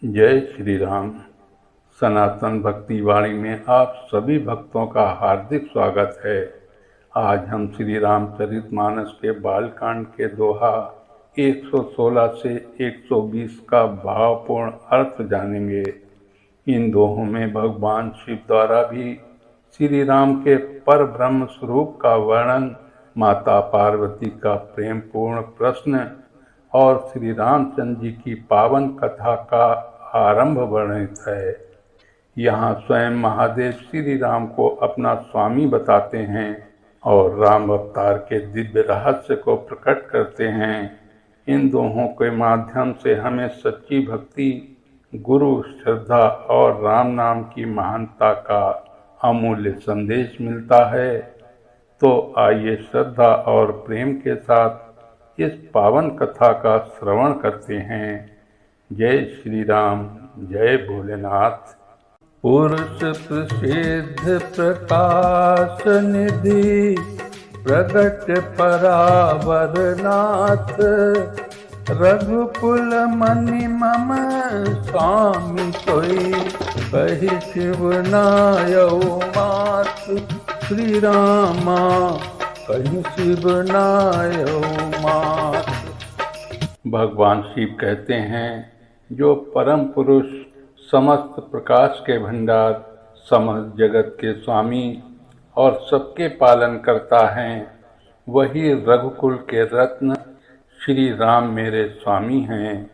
जय श्री राम। सनातन भक्ति वाणी में आप सभी भक्तों का हार्दिक स्वागत है। आज हम श्री रामचरितमानस के बालकांड के दोहा 116 से 120 का भावपूर्ण अर्थ जानेंगे। इन दोहों में भगवान शिव द्वारा भी श्री राम के पर ब्रह्म स्वरूप का वर्णन, माता पार्वती का प्रेम पूर्ण प्रश्न और श्री रामचंद्र जी की पावन कथा का आरंभ वर्णित है। यहाँ स्वयं महादेव श्री राम को अपना स्वामी बताते हैं और राम अवतार के दिव्य रहस्य को प्रकट करते हैं। इन दोहों के माध्यम से हमें सच्ची भक्ति, गुरु, श्रद्धा और राम नाम की महानता का अमूल्य संदेश मिलता है। तो आइए श्रद्धा और प्रेम के साथ इस पावन कथा का श्रवण करते हैं। जय श्री राम, जय भोलेनाथ। पुरुष प्रसिद्ध प्रकाश निधि, प्रगट परावर नाथ, रघुकुल मणि मम स्वामी सोई, कहि शिव नायौ मात, श्री रामा कहि शिव नायौ मात। भगवान शिव कहते हैं, जो परम पुरुष समस्त प्रकाश के भंडार, समस्त जगत के स्वामी और सबके पालन करता है, वही रघुकुल के रत्न श्री राम मेरे स्वामी हैं।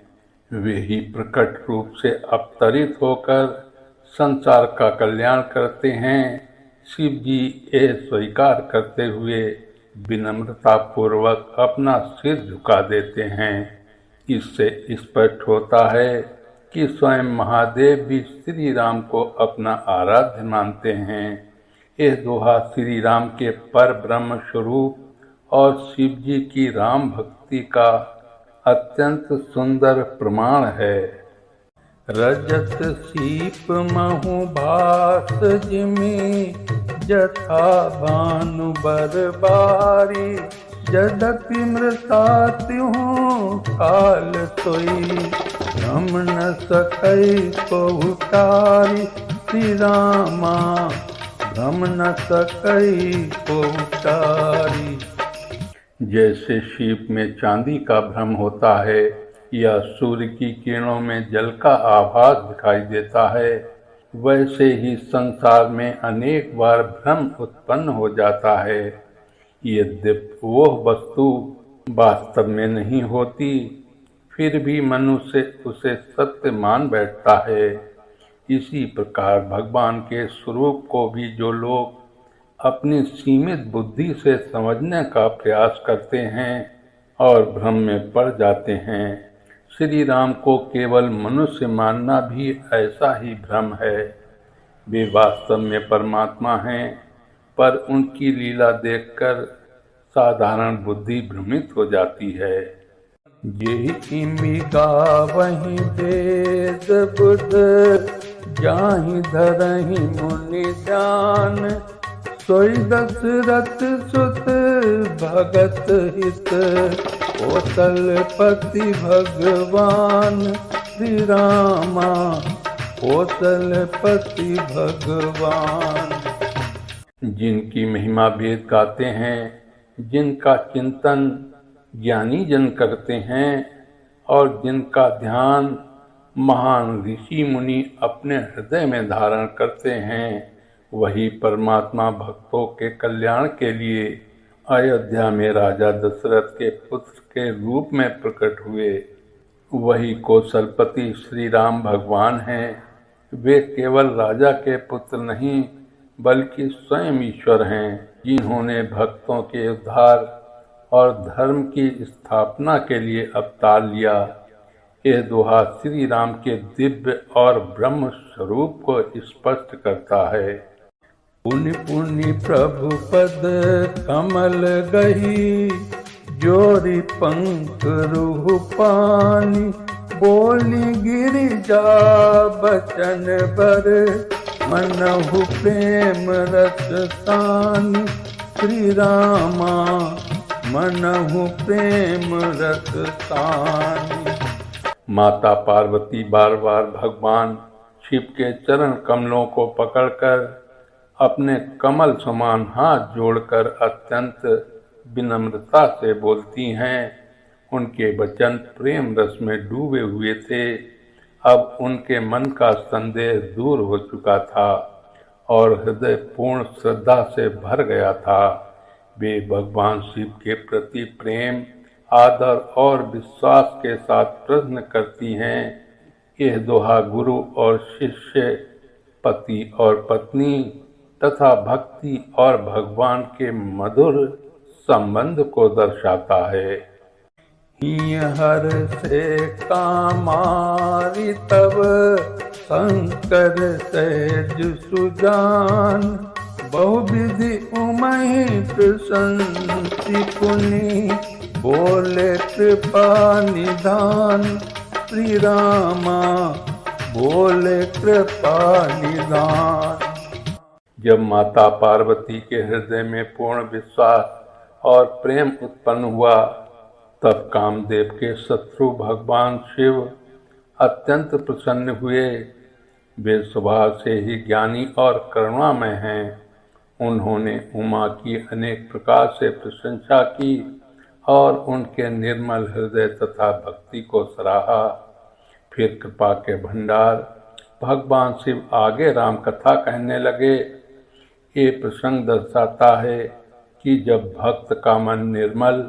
वे ही प्रकट रूप से अवतरित होकर संसार का कल्याण करते हैं। शिव जी यह स्वीकार करते हुए विनम्रता पूर्वक अपना सिर झुका देते हैं। इससे स्पष्ट होता है कि स्वयं महादेव भी श्री राम को अपना आराध्य मानते हैं। यह दोहा श्री राम के पर ब्रह्म स्वरूप और शिव जी की राम भक्ति का अत्यंत सुंदर प्रमाण है। रजत सीप महु भास जिमि, जथा भानु बरबारी, यद्यपि मृता त्यों काल सोई, हम न सकई को उतारी, श्री रामा हम न सकई को उतारी। जैसे शीप में चांदी का भ्रम होता है या सूर्य की किरणों में जल का आभास दिखाई देता है, वैसे ही संसार में अनेक बार भ्रम उत्पन्न हो जाता है। यद्यपि वह वस्तु वास्तव में नहीं होती, फिर भी मनुष्य उसे सत्य मान बैठता है। इसी प्रकार भगवान के स्वरूप को भी जो लोग अपनी सीमित बुद्धि से समझने का प्रयास करते हैं और भ्रम में पड़ जाते हैं, श्री राम को केवल मनुष्य मानना भी ऐसा ही भ्रम है। वे वास्तव में परमात्मा हैं, पर उनकी लीला देखकर साधारण बुद्धि भ्रमित हो जाती है। ये गावहि वेद बुध, जाहि धरहि मुनि ध्यान, सोई दशरथ सुत भगत हित, कौशलपति भगवान, श्री रामा कौशलपति भगवान। जिनकी महिमा वेद गाते हैं, जिनका चिंतन ज्ञानी जन करते हैं और जिनका ध्यान महान ऋषि मुनि अपने हृदय में धारण करते हैं, वही परमात्मा भक्तों के कल्याण के लिए अयोध्या में राजा दशरथ के पुत्र के रूप में प्रकट हुए। वही कौशलपति श्री राम भगवान हैं। वे केवल राजा के पुत्र नहीं, बल्कि स्वयं ईश्वर हैं, जिन्होंने भक्तों के उद्धार और धर्म की स्थापना के लिए अवतार लिया। यह दोहा श्री राम के दिव्य और ब्रह्म स्वरूप को स्पष्ट करता है। पुनि पुनि प्रभु पद कमल गही, जोरी पंख रूह पानी, बोली गिरिजा बचन बर, मनहु प्रेम रस तानी, श्री रामा मनहु प्रेम रस तानी। माता पार्वती बार बार भगवान शिव के चरण कमलों को पकड़कर अपने कमल समान हाथ जोड़कर अत्यंत विनम्रता से बोलती हैं। उनके वचन प्रेम रस में डूबे हुए थे। अब उनके मन का संदेह दूर हो चुका था और हृदय पूर्ण श्रद्धा से भर गया था। वे भगवान शिव के प्रति प्रेम, आदर और विश्वास के साथ प्रश्न करती हैं। यह दोहा गुरु और शिष्य, पति और पत्नी तथा भक्ति और भगवान के मधुर संबंध को दर्शाता है। हर से कामारी तब शंकर सहज सुजान, बहुविधि उमहि प्रशंसी पुनि, बोले कृपा निधान। श्री रामा बोले कृपा निधान। जब माता पार्वती के हृदय में पूर्ण विश्वास और प्रेम उत्पन्न हुआ, तब कामदेव के शत्रु भगवान शिव अत्यंत प्रसन्न हुए। वे स्वभाव से ही ज्ञानी और करुणामय हैं। उन्होंने उमा की अनेक प्रकार से प्रशंसा की और उनके निर्मल हृदय तथा भक्ति को सराहा। फिर कृपा के भंडार भगवान शिव आगे राम कथा कहने लगे। ये प्रसंग दर्शाता है कि जब भक्त का मन निर्मल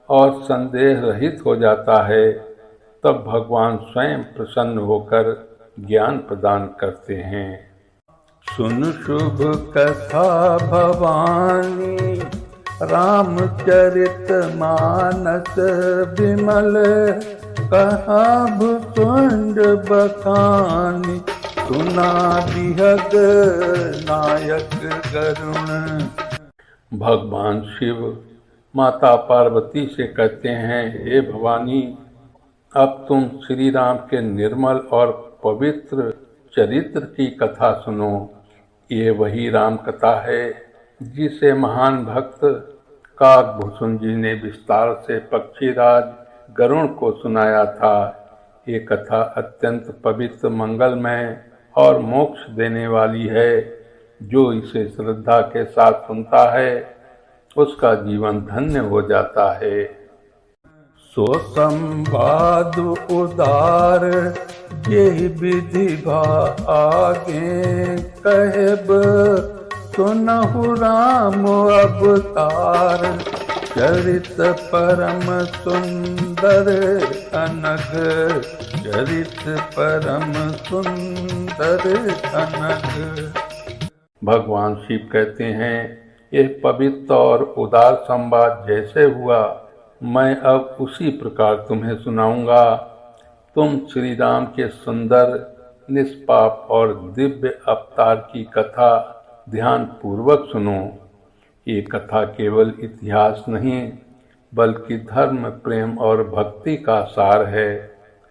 और संदेह रहित हो जाता है, तब भगवान स्वयं प्रसन्न होकर ज्ञान प्रदान करते हैं। सुन शुभ कथा भवानी, रामचरित मानस विमल, कहा भुतुंड बखानी, सुना बिहग नायक गरुण। भगवान शिव माता पार्वती से कहते हैं, हे भवानी, अब तुम श्री राम के निर्मल और पवित्र चरित्र की कथा सुनो। ये वही राम कथा है जिसे महान भक्त काकभूषण जी ने विस्तार से पक्षीराज गरुण को सुनाया था। ये कथा अत्यंत पवित्र, मंगलमय और मोक्ष देने वाली है। जो इसे श्रद्धा के साथ सुनता है, उसका जीवन धन्य हो जाता है। सो संवाद उदार, यही विधि भा आगे कहब, सुनहु राम अवतार, चरित परम सुंदर अनघ, चरित परम सुंदर अनघ। भगवान शिव कहते हैं, यह पवित्र और उदार संवाद जैसे हुआ, मैं अब उसी प्रकार तुम्हें सुनाऊंगा। तुम श्री राम के सुंदर, निष्पाप और दिव्य अवतार की कथा ध्यान पूर्वक सुनो। ये कथा केवल इतिहास नहीं, बल्कि धर्म, प्रेम और भक्ति का सार है।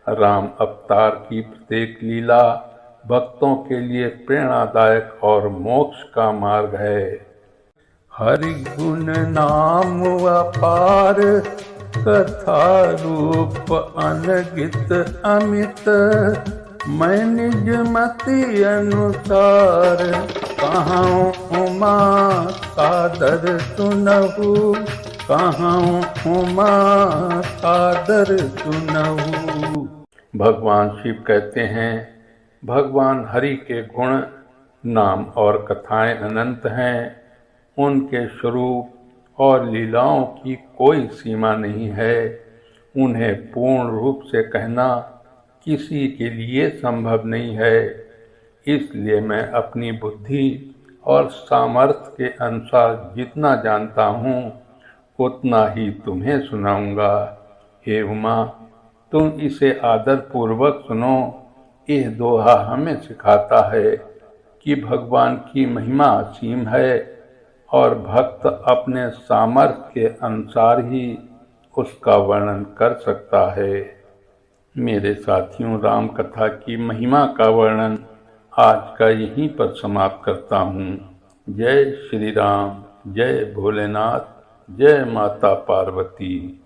राम अवतार की प्रत्येक लीला भक्तों के लिए प्रेरणादायक और मोक्ष का मार्ग है। हरि गुण नाम अपार, कथा रूप अनगित अमित, मैं निज मति अनुसार, कहाँ उमा सादर सुनहु, कहाँ उमा सादर सुनहु। भगवान शिव कहते हैं, भगवान हरि के गुण, नाम और कथाएं अनंत हैं। उनके स्वरूप और लीलाओं की कोई सीमा नहीं है। उन्हें पूर्ण रूप से कहना किसी के लिए संभव नहीं है। इसलिए मैं अपनी बुद्धि और सामर्थ्य के अनुसार जितना जानता हूँ, उतना ही तुम्हें सुनाऊंगा। हे उमा, तुम इसे आदर पूर्वक सुनो। यह दोहा हमें सिखाता है कि भगवान की महिमा असीम है और भक्त अपने सामर्थ्य के अनुसार ही उसका वर्णन कर सकता है। मेरे साथियों, राम कथा की महिमा का वर्णन आज का यहीं पर समाप्त करता हूँ। जय श्री राम, जय भोलेनाथ, जय माता पार्वती।